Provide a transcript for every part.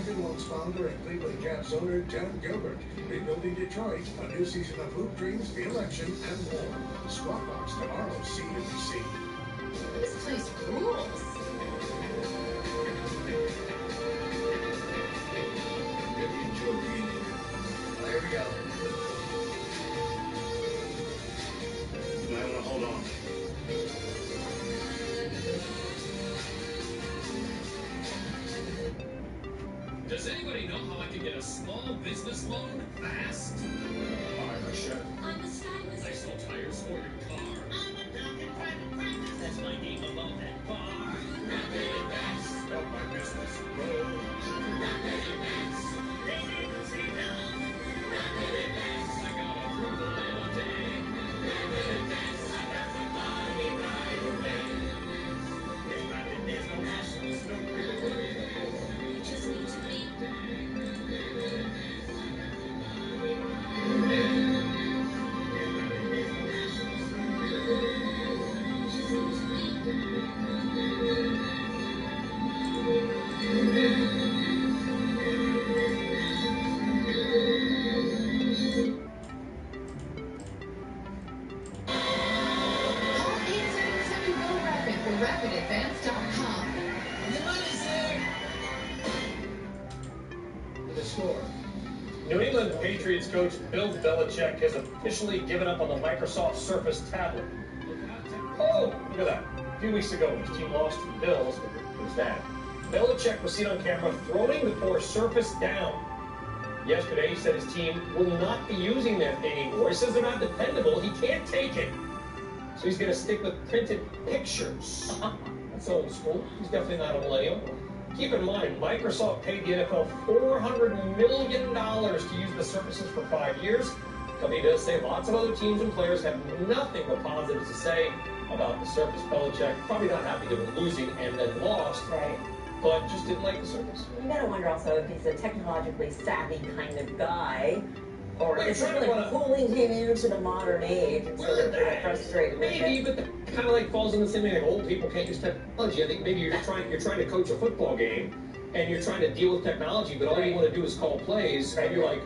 Washington wants founder and Cleveland Cavs owner Ted Gilbert. Rebuilding Detroit, a new season of hoop dreams, the election, and more. Squawk Box tomorrow, CNBC. This place rules. There we go. You might want to hold on. Does anybody know how I can get a small business loan fast? I should. I'm the stylist. I sell tires for your car. I'm a dog in private practice. That's my name above that bar. Rapid Advance. Help my business grow. Rapid Advance. They need to see help. Rapid Advance. I got approval in a day. Rapid Advance. I got the money right away. It's rapid, there's no hassles, no You just need to be. RapidAdvance.com. The money's there. The score. New England Patriots coach Bill Belichick has officially given up on the Microsoft Surface tablet. Oh, look at that. A few weeks ago, his team lost to the Bills. It was that. Belichick was seen on camera throwing the poor Surface down. Yesterday, he said his team will not be using that anymore. He says they're not dependable. He can't take it. So he's going to stick with printed pictures. That's old school. He's definitely not a millennial. Keep in mind, Microsoft paid the NFL $400 million to use the surfaces for 5 years. The company does say lots of other teams and players have nothing but positives to say about the Surface. Belichick probably not happy they were losing and then lost, Right. but just didn't like the Surface. You gotta wonder also if he's a technologically savvy kind of guy, or Well, is you're it trying to like run pulling him into the modern age, and so they're really frustrated with Maybe, it. but that kind of like falls in the same thing. Like old people can't use technology. I think maybe you're trying to coach a football game, and you're trying to deal with technology, but all you want to do is call plays, and you're like,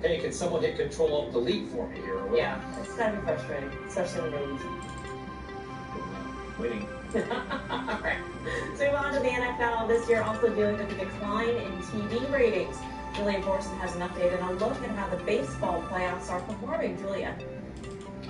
hey, can someone hit Control Alt Delete for me here? Or whatever. Yeah, it's gotta be frustrating, especially when you're losing. Winning. Alright, so move on to the NFL. This year also dealing with a decline in TV ratings. Julia Borson has an update and a look at how the baseball playoffs are performing. Julia.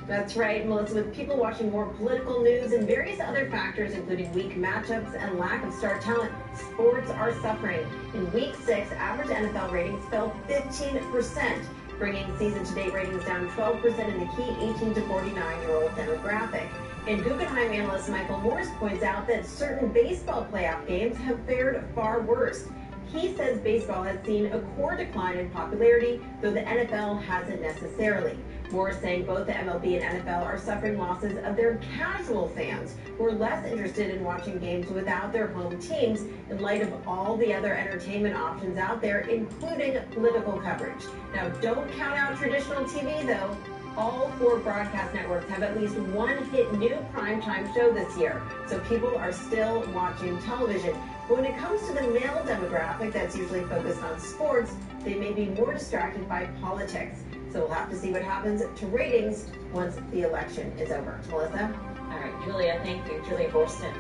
That's right, Melissa. With people watching more political news and various other factors, including weak matchups and lack of star talent, sports are suffering. In Week 6, average NFL ratings fell 15%, bringing season-to-date ratings down 12% in the key 18 to 49-year-old demographic. And Guggenheim analyst Michael Morris points out that certain baseball playoff games have fared far worse. He says baseball has seen a core decline in popularity, though the NFL hasn't necessarily. Morris saying both the MLB and NFL are suffering losses of their casual fans, who are less interested in watching games without their home teams in light of all the other entertainment options out there, including political coverage. Now, don't count out traditional TV, though. All 4 broadcast networks have at least one hit new primetime show this year, so people are still watching television. But when it comes to the male demographic that's usually focused on sports, they may be more distracted by politics. So we'll have to see what happens to ratings once the election is over. Melissa? All right, Julia, thank you. Julia Borston.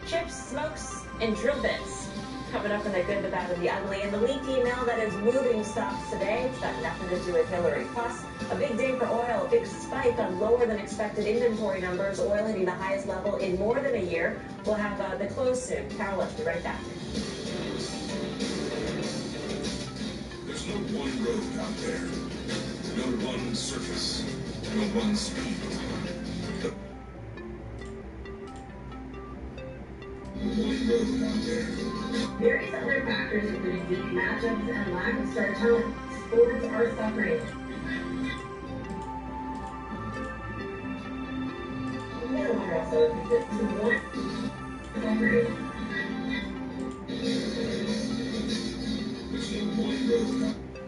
Chips, smokes, and drill bits. Coming up in the good, the bad, and the ugly. And the leaked email that is moving stocks today. It's got nothing to do with Hillary. Plus, a big day for oil. A big spike on lower than expected inventory numbers. Oil hitting the highest level in more than a year. We'll have the close soon. Carol, let's be right back. There's no one road out there. No one surface. No one speed. One road out there. Various other factors, including weak matchups and lack of star talent, sports are suffering. You gotta wonder also if this is one suffering. There's no one road out there.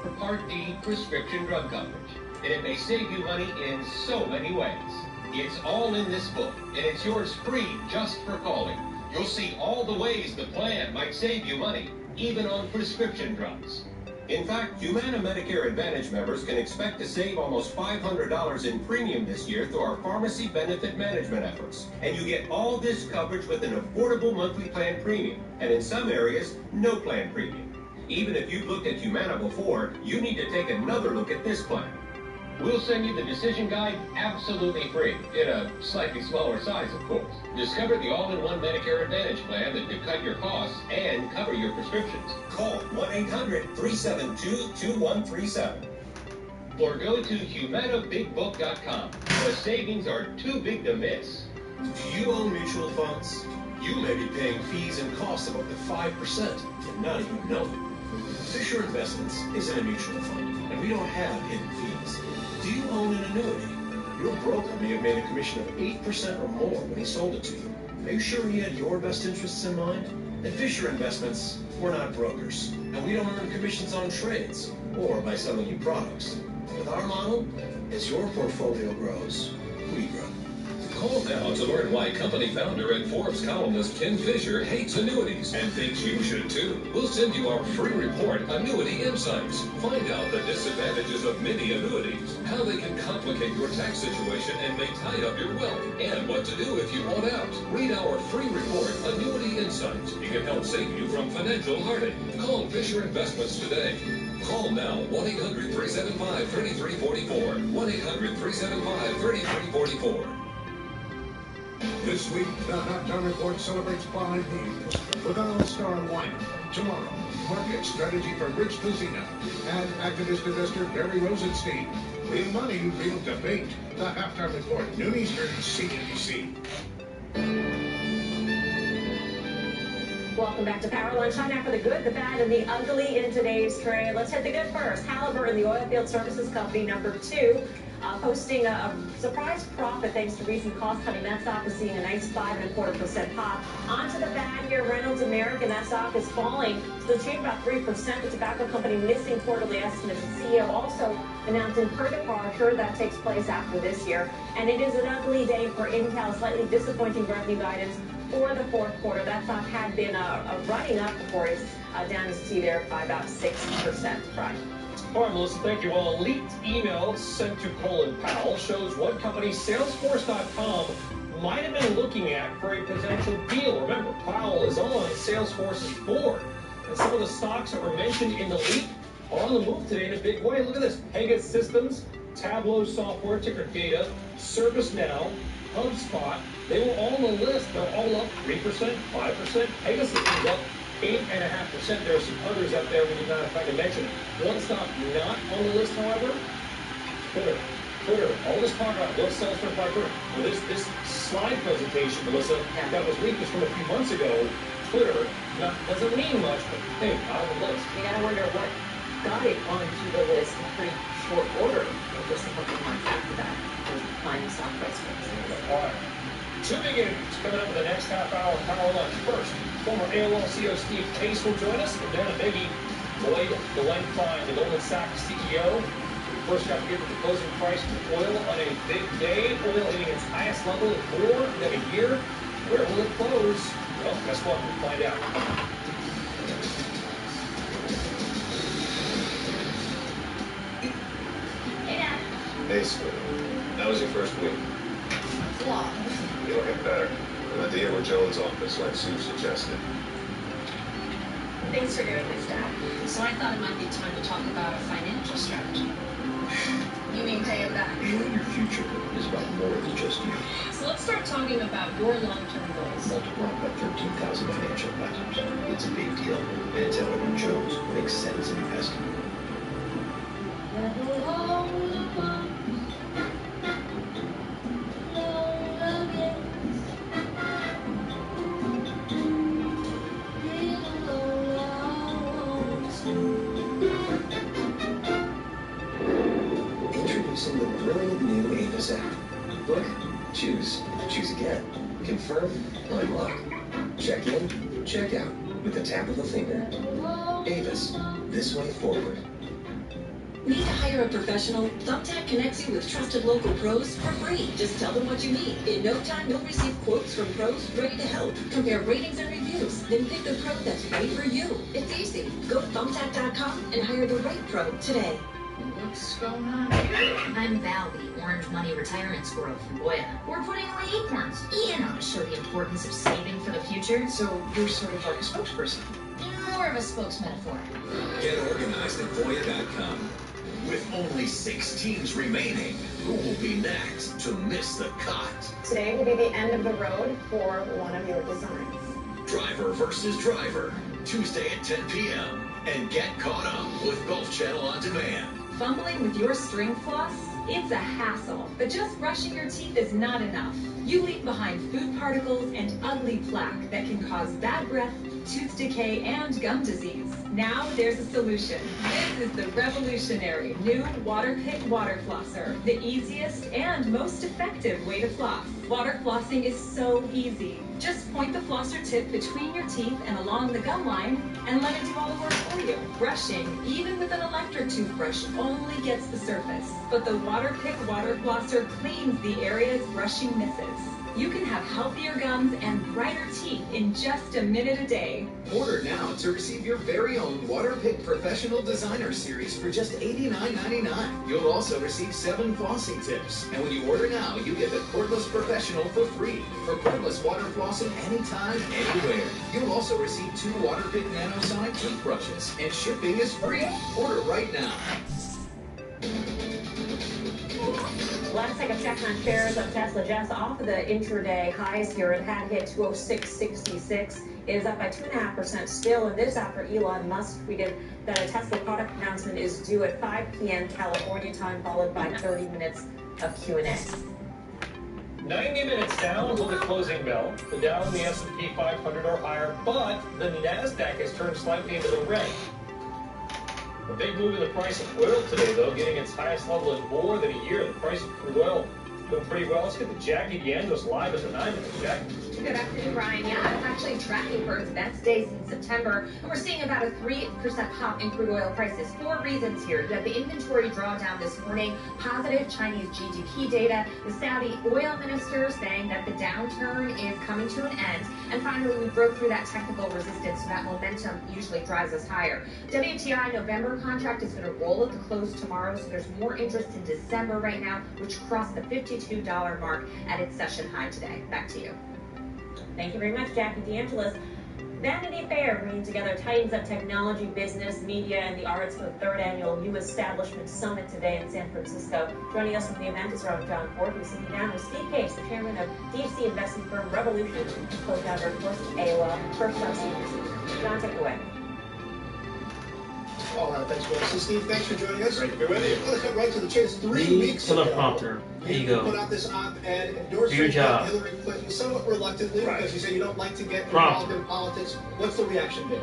For Part D prescription drug coverage. and it may save you money in so many ways. It's all in this book, and it's yours free just for calling. You'll see all the ways the plan might save you money, even on prescription drugs. In fact, Humana Medicare Advantage members can expect to save almost $500 in premium this year through our pharmacy benefit management efforts. And you get all this coverage with an affordable monthly plan premium, and in some areas, no plan premium. Even if you've looked at Humana before, you need to take another look at this plan. We'll send you the decision guide absolutely free, in a slightly smaller size, of course. Discover the all-in-one Medicare Advantage plan that could cut your costs and cover your prescriptions. Call 1-800-372-2137. Or go to HumanaBigBook.com. The savings are too big to miss. Do you own mutual funds? You may be paying fees and costs of up to 5% and not even know it. Fisher Investments isn't a mutual fund, and we don't have hidden fees. Do you own an annuity? Your broker may have made a commission of 8% or more when he sold it to you. Are you sure he had your best interests in mind? At Fisher Investments, we're not brokers, and we don't earn commissions on trades or by selling you products. With our model, as your portfolio grows, we grow. Call now to learn why company founder and Forbes columnist Ken Fisher hates annuities and thinks you should too. We'll send you our free report, Annuity Insights. Find out the disadvantages of many annuities, how they can complicate your tax situation and may tie up your wealth, and what to do if you want out. Read our free report, Annuity Insights. It can help save you from financial heartache. Call Fisher Investments today. Call now, 1-800-375-3344. 1-800-375-3344. This week, the Halftime Report celebrates 5 news with an all-star lineup. Tomorrow, market strategy for Rich Luzina and activist investor Barry Rosenstein. The Money Real Debate. The Halftime Report, noon Eastern, CNBC. Welcome back to Power Lunch. Time now for the good, the bad, and the ugly in today's trade. Let's hit the good first. Halliburton, the oil field services company, number 2. Posting a surprise profit thanks to recent cost cutting. That stock is seeing a nice 5.25% pop. On to the bad here. Reynolds American, that stock is falling to the tune of about 3%. The tobacco company missing quarterly estimates. The CEO also announcing her departure. That takes place after this year. And it is an ugly day for Intel. Slightly disappointing revenue guidance for the fourth quarter. That stock had been running up before. It's down, as you see there, by about 6%. Brian. All right, Melissa, thank you. Well, a leaked email sent to Colin Powell shows what company Salesforce.com might have been looking at for a potential deal. Remember, Powell is on Salesforce's board, and some of the stocks that were mentioned in the leak are on the move today in a big way. Look at this. Pega Systems, Tableau Software, ticker Data, ServiceNow, HubSpot. They were all on the list. They're all up 3%, 5%. Pega Systems up 8.5%. There are some others out there we did not have time to mention. One stock not on the list, however, Twitter. All this talk about what sells for Twitter. Well, this slide presentation, Melissa, that was leaked just from a few months ago. Twitter doesn't mean much, but hey, out of the list. You gotta wonder what got it onto the list in pretty short order. Just a couple of months after that, the declining stock price. All right. 2 big interviews coming up in the next half hour of Power Lunch. First, former AOL CEO Steve Case will join us, and then a biggie, Lloyd Glenfine, the Goldman Sachs CEO. We first got to get to the closing price for oil on a big day. Oil hitting its highest level in more than a year. Where will it close? Well, guess what? We'll find out. Hey, Dad. Hey, Sue. How was your first week? Long. You'll get better. I'm at the Edward Jones office, like Sue suggested. Thanks for doing this, Dad. So I thought it might be time to talk about a financial strategy. You mean pay it back? Your future is about more than just you. So let's start talking about your long-term goals. Multiplied by 13,000 financial advisors. It's a big deal, and it's Edward Jones makes sense investing. Introducing the brilliant new Avis app. Look, choose again, confirm, unlock, check in, check out with the tap of a finger. Avis, this way forward. Need to hire a professional? Thumbtack connects you with trusted local pros for free. Just tell them what you need. In no time, you'll receive quotes from pros ready to help. Compare ratings and reviews. Then pick the pro that's right for you. It's easy. Go to thumbtack.com and hire the right pro today. What's going on here? I'm Val, the Orange Money Retirement Squirrel from Boya. We're putting away acorns. Ian ought to show the importance of saving for the future. So you're sort of like a spokesperson. More of a spokesmetaphor. Get organized at Boya.com. With only 6 teams remaining, who will be next to miss the cut? Today will be the end of the road for one of your designs. Driver versus driver, Tuesday at 10 p.m. And get caught up with Golf Channel On Demand. Fumbling with your string floss? It's a hassle, but just brushing your teeth is not enough. You leave behind food particles and ugly plaque that can cause bad breath, tooth decay, and gum disease. Now there's a solution. This is the revolutionary new Waterpik Water Flosser, the easiest and most effective way to floss. Water flossing is so easy. Just point the flosser tip between your teeth and along the gum line and let it do all the work for you. Brushing, even with an electric toothbrush, only gets the surface. But the Waterpik Water Flosser cleans the areas brushing misses. You can have healthier gums and brighter teeth in just a minute a day. Order now to receive your very own Waterpik Professional Designer Series for just $89.99. You'll also receive 7 flossing tips. And when you order now, you get the Cordless Professional for free for cordless water flossing anytime, anywhere. You'll also receive 2 Waterpik Nanosonic toothbrushes, and shipping is free. Order right now. Last second check on shares of Tesla just off of the intraday highs here. It had hit 206.66. It is up by 2.5% still, and this after Elon Musk tweeted that a Tesla product announcement is due at 5 p.m. California time, followed by 30 minutes of Q&A. 90 minutes down until the closing bell. The Dow and the S&P 500 are higher, but the NASDAQ has turned slightly into the red. A big move in the price of oil today, though, getting its highest level in more than a year. The price of crude oil doing pretty well. Let's get to Jackie DeAngelis live at the 9 minutes. Jackie. Good afternoon, Bryan. Yeah, it's actually tracking for its best day since September, and we're seeing about a 3% pop in crude oil prices. 4 reasons here. You have the inventory drawdown this morning, positive Chinese GDP data, the Saudi oil minister saying that the downturn is coming to an end, and finally, we broke through that technical resistance, so that momentum usually drives us higher. WTI November contract is going to roll at the close tomorrow, so there's more interest in December right now, which crossed the $52 mark at its session high today. Back to you. Thank you very much, Jackie DeAngelis. Vanity Fair bringing together titans of technology, business, media, and the arts for the 3rd annual New Establishment Summit today in San Francisco. Joining us from the event is Reverend John Ford, who's sitting down with Steve Case, the chairman of DC investment firm Revolution, co-founder, of course, AOL, first up senior. John, take it away. All right, thanks, Will. So, Steve, thanks for joining us. Great to be with you. Let's cut right to the chase. 3 weeks ago, teleprompter. There you go. Put out this op-ed endorsing Hillary Clinton somewhat reluctantly because you say you don't like to get involved in politics. What's the reaction been?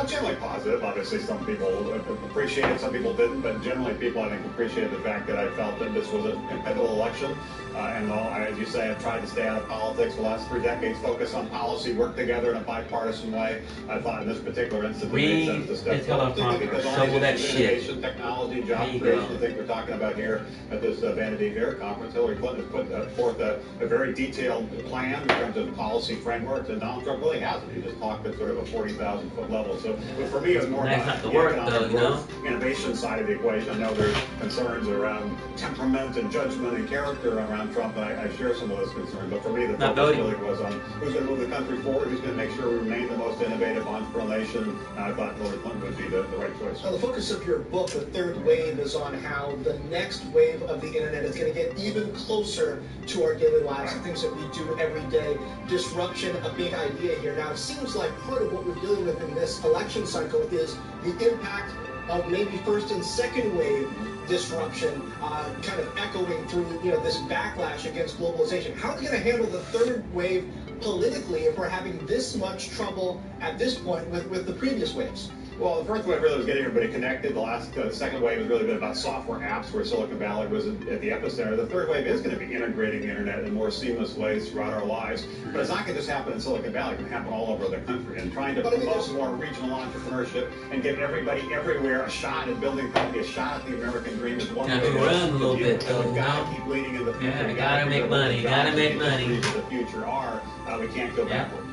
Generally positive. Obviously, some people appreciated, some people didn't, but generally people, I think, appreciated the fact that I felt that this was a pivotal election. And though, as you say, I've tried to stay out of politics the last 3 decades, focus on policy, work together in a bipartisan way, I thought in this particular instance it made sense to step forward. Because on innovation, technology, job creation, the thing we're talking about here at this Vanity Fair conference, Hillary Clinton has put forth a very detailed plan in terms of policy framework that Donald Trump really hasn't. He just talked at sort of a 40,000-foot level. So for me, it was more about the economic growth, innovation side of the equation. I know there's concerns around temperament and judgment and character around Trump, and I share some of those concerns. But for me, the focus really was on who's going to move the country forward, who's going to make sure we remain the most innovative entrepreneurial nation. And I thought Hillary Clinton would be the right choice. Now, the focus of your book, The Third Wave, is on how the next wave of the internet is going to get even closer to our daily lives, the things that we do every day. Disruption, a big idea here. Now, it seems like part of what we're dealing with in this election cycle is the impact of maybe first and second wave disruption, kind of echoing through this backlash against globalization. How are we going to handle the third wave politically if we're having this much trouble at this point with the previous waves? Well, the first wave really was getting everybody connected. The second wave was really been about software apps, where Silicon Valley was at the epicenter. The third wave is going to be integrating the internet in more seamless ways throughout our lives. But it's not going to just happen in Silicon Valley. It can happen all over the country. And trying to promote more regional entrepreneurship and give everybody everywhere a shot at building a company, a shot at the American dream is one way to run a little bit, though. We've got to keep leading in the future. Yeah, gotta make money. Gotta make money. The future are. We can't go backward.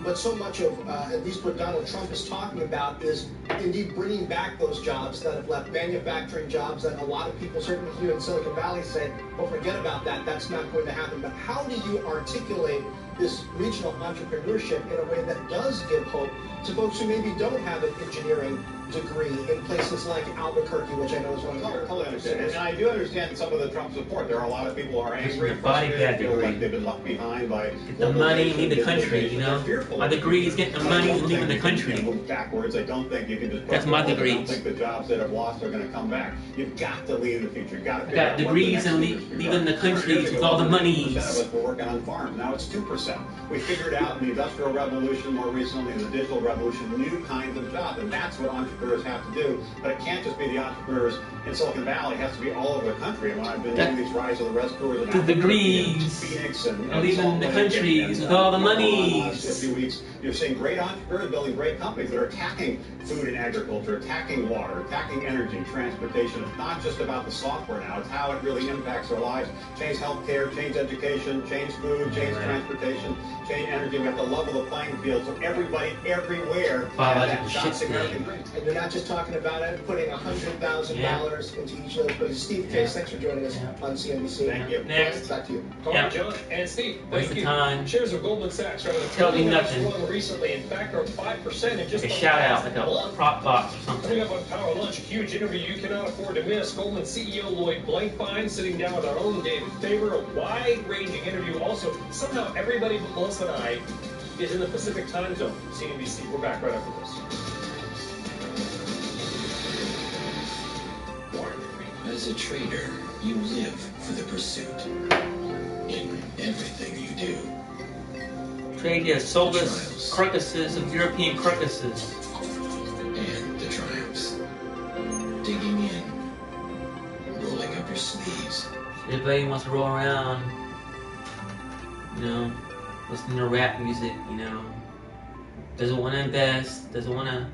But so much of, at least what Donald Trump is talking about, is indeed bringing back those jobs that have left, manufacturing jobs that a lot of people, certainly here in Silicon Valley, say, well, forget about that. That's not going to happen. But how do you articulate this regional entrepreneurship in a way that does give hope to folks who maybe don't have an engineering degree in places like Albuquerque, which I know is one of the totally understand. And I do understand some of the Trump support. There are a lot of people who are angry, frustrated, feel like they've been left behind by get the money, leave the country, you know. My degree is getting the money and leaving the country. Move backwards. I don't think you can just. That's my degree. I don't think the jobs that have lost are going to come back. You've got to lead in the future. You've got to. I got degrees and leaving the countries with all the money. 1% of us were working on farms. Now it's 2%. We figured out in the Industrial Revolution, more recently in the Digital Revolution, new kinds of jobs, and that's what entrepreneurs have to do. But it can't just be the entrepreneurs in Silicon Valley. It has to be all over the country. And when I've been doing these Rise of the Rest tours in the degrees, Phoenix and leaving the countries with all the money. A few weeks, you're seeing great entrepreneurs building great companies that are attacking food and agriculture, attacking water, attacking energy, transportation. It's not just about the software now. It's how it really impacts our lives. Change healthcare, change education, change food, change transportation, change energy. We have to level the playing field so everybody, everywhere, has that shot at the American dream. And you're not just talking about it, putting $100,000 into each of those places. Steve Case, thanks for joining us on CNBC. Thank you. Next. Back to you. All right, John and Steve, Waste of time. Shares of Goldman Sachs are Tell me nothing. recently. In fact, are 5% in just a shout out, like a prop box or something. Coming up on Power Lunch, a huge interview you cannot afford to miss. Goldman CEO Lloyd Blankfein sitting down with our own David Faber. A wide-ranging interview. Also, somehow everybody but Melissa and I is in the Pacific time zone. CNBC. We're back right after this. As a trader, you live for the pursuit in everything you do. Trade your soulless carcasses of European carcasses. And the triumphs. Digging in. Rolling up your sleeves. Everybody wants to roll around, you know, listening to rap music, you know. Doesn't want to invest, doesn't want to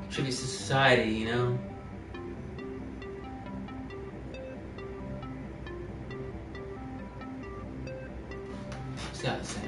contribute to society, you know. It's got the same.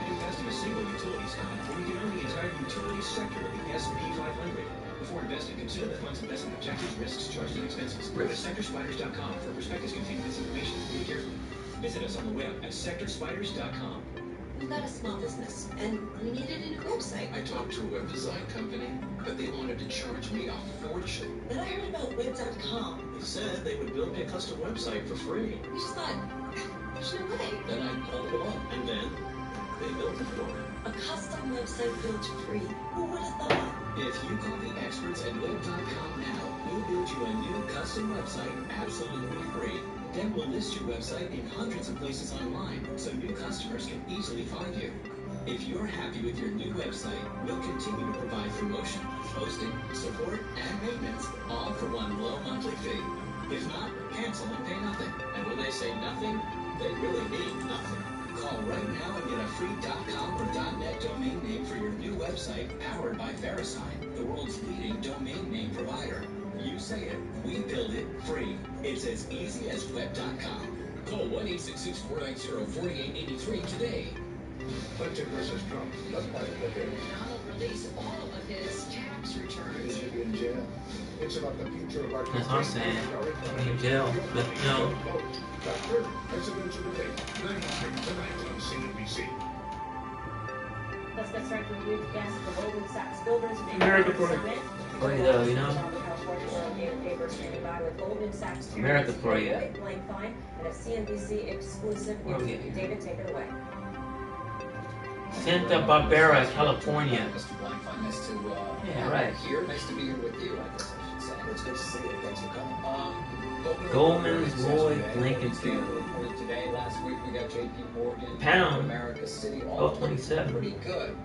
Invest in a single utility stock when you can own the entire utility sector of the S&P 500. Before investing, consider the fund's investment objectives, risks, charges, and expenses. Go to sectorspiders.com for prospectus containing this information. Read carefully. Visit us on the web at sectorspiders.com. We've got a small business, and we needed a new website. I talked to a web design company, but they wanted to charge me a fortune. But I heard about web.com. They said they would build me a custom website for free. We just thought, there's no way. Then I called them up, and then they built it for me. A custom website built free. Who would have thought? If you call the experts at web.com now, we'll build you a new custom website absolutely free. Then we'll list your website in hundreds of places online, so new customers can easily find you. If you're happy with your new website, we'll continue to provide promotion, hosting, support, and maintenance, all for one low monthly fee. If not, cancel and pay nothing. And when they say nothing, they really mean nothing. Call right now and get a free .com or .net domain name for your new website, powered by VeriSign, the world's leading domain name provider. You say it, we build it free. It's as easy as web.com. Call 1-866-490-4883 today. Clinton versus Trump. Let's play it with him. Donald released all of his tax returns. He should be in jail. It's about the future of our That's what I'm saying. In jail. But, you know, The third presidential debate, 96 tonight on CNBC. Let's get started with you guests the Goldman Sachs Builders America for you. Summit. Funny though, you know. America for you. Blank fine and a CNBC exclusive interview. David, take it away. Santa Barbara, California. Mr. Blankfein, nice to Yeah, right. here. Nice to be here with you, I guess I should say. It's good to see you. Thanks for coming. Goldman's Roy Blankenfield. Reported today. Last week we got JP Morgan. Pound. America City. All 1227. pretty good.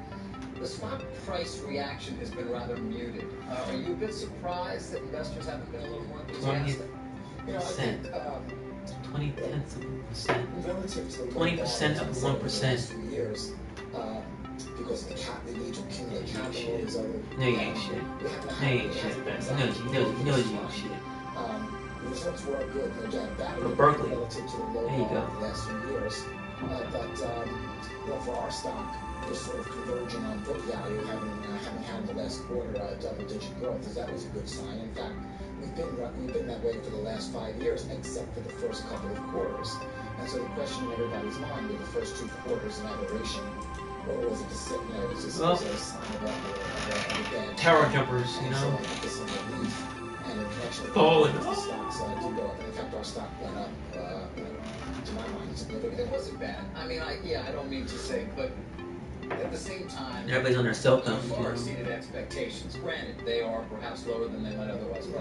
The stock price reaction has been rather muted. Are you a bit surprised that investors haven't been a little more enthusiastic? You know, I think 20% Relative to the 20% of 1%. years, because the need to accumulate capital is over. No, you ain't shit. No, you ain't shit. You ain't shit. The results were good, no doubt about it. For Berkeley. Relative to the low There you bar go. of the last few years. For our stock, we're sort of converging on book value, having had in the last quarter double-digit growth. That was a good sign. In fact, we've been that way for the last 5 years, except for the first couple of quarters. And so the question in everybody's mind, were the first 2 quarters an aberration, or was it just, was this a sign of a bad Tower jumpers, you know. So I think this is a relief. And in connection with Falling. the stocks did go up. And in fact, our stock went up, to my mind, significantly. It wasn't bad. I mean, I don't mean to say, but at the same time, Everybody's on their cell phone. far exceeded expectations. Granted, they are perhaps lower than they might otherwise be.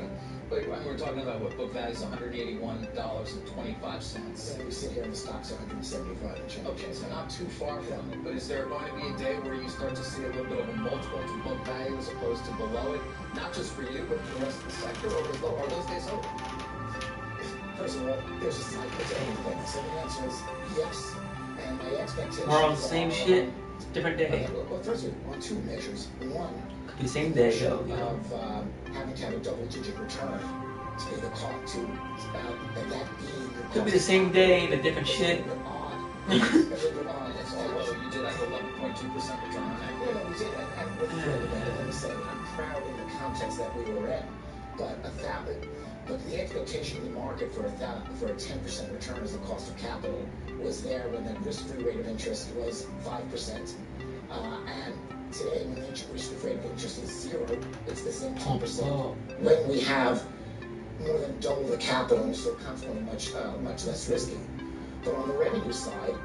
But we're talking about what book value is $181.25. Yeah, we sit here and the stock's 175 and change. Okay, so not too far from it. But is there going to be a day where you start to see a little bit of a multiple to book value as opposed to below it? Not just for you, but for the rest of the sector, or are those days over? First of all, there's a cycle to anything. So the answer is yes. And my expectations We're on the same shit, different day. Well, first of all, on 2 measures. One, Could be same day though. of having to have a double-digit return to be the cost to that being the Could be the same day, but different shit. Although you did have 11.2% return on equity. Yeah, we did. I'm proud in the context that we were in. But the expectation in the market for a 10% return as the cost of capital was there when the risk-free rate of interest was 5%. And today, when the risk-free rate of interest is 0, it's the same 10%. When we have more than double the capital, and so consequently much less risky. But on the revenue side,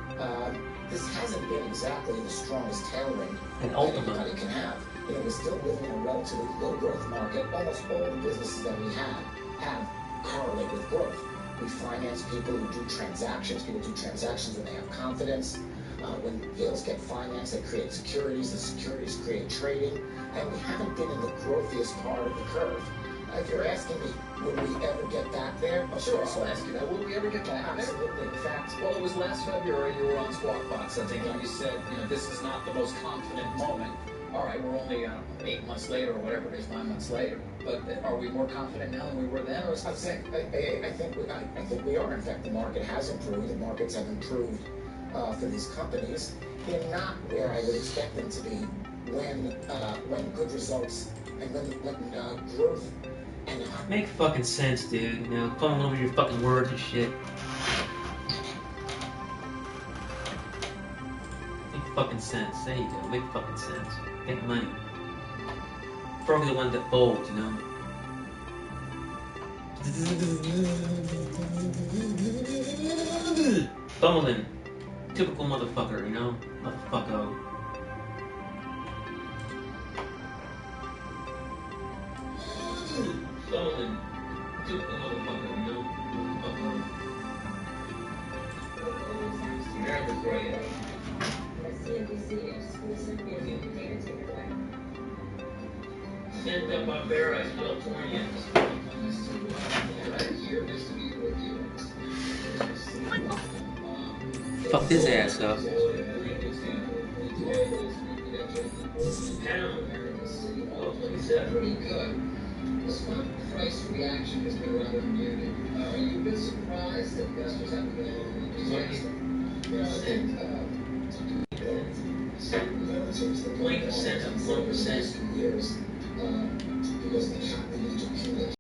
this hasn't been exactly the strongest tailwind that anybody can have. We're still living in a relatively low growth market. Almost all the businesses that we have correlate with growth. We finance people who do transactions. People do transactions when they have confidence. When deals get financed, they create securities. The securities create trading. And we haven't been in the growthiest part of the curve. If you're asking me, will we ever get back there? Oh, sure, I'll ask you that. Will we ever get back there? Absolutely. In fact, well, it was last February you were on Squawk Box, I think, and you said, this is not the most confident moment. All right, we're only 8 months later, or whatever it is, 9 months later. But are we more confident now than we were then, or is it the same? I think we are. In fact, the market has improved. The markets have improved for these companies. They're not where I would expect them to be when good results and when growth. Make fucking sense, dude. Fumbling over your fucking words and shit. Make fucking sense. There you go. Make fucking sense. Get money. Probably the one that folds, Fumbling. Typical motherfucker, Motherfucker. Fumbling. Typical motherfucker, Motherfucker. America for you. CNBC exclusive interview. David, take it away. Santa Barbara, California. Fuck his ass up. Pretty good. The stock price reaction has been rather muted. Are you a bit surprised that investors haven't been a little more enthusiastic? 20% of 1%. Years, because the capital need to accumulate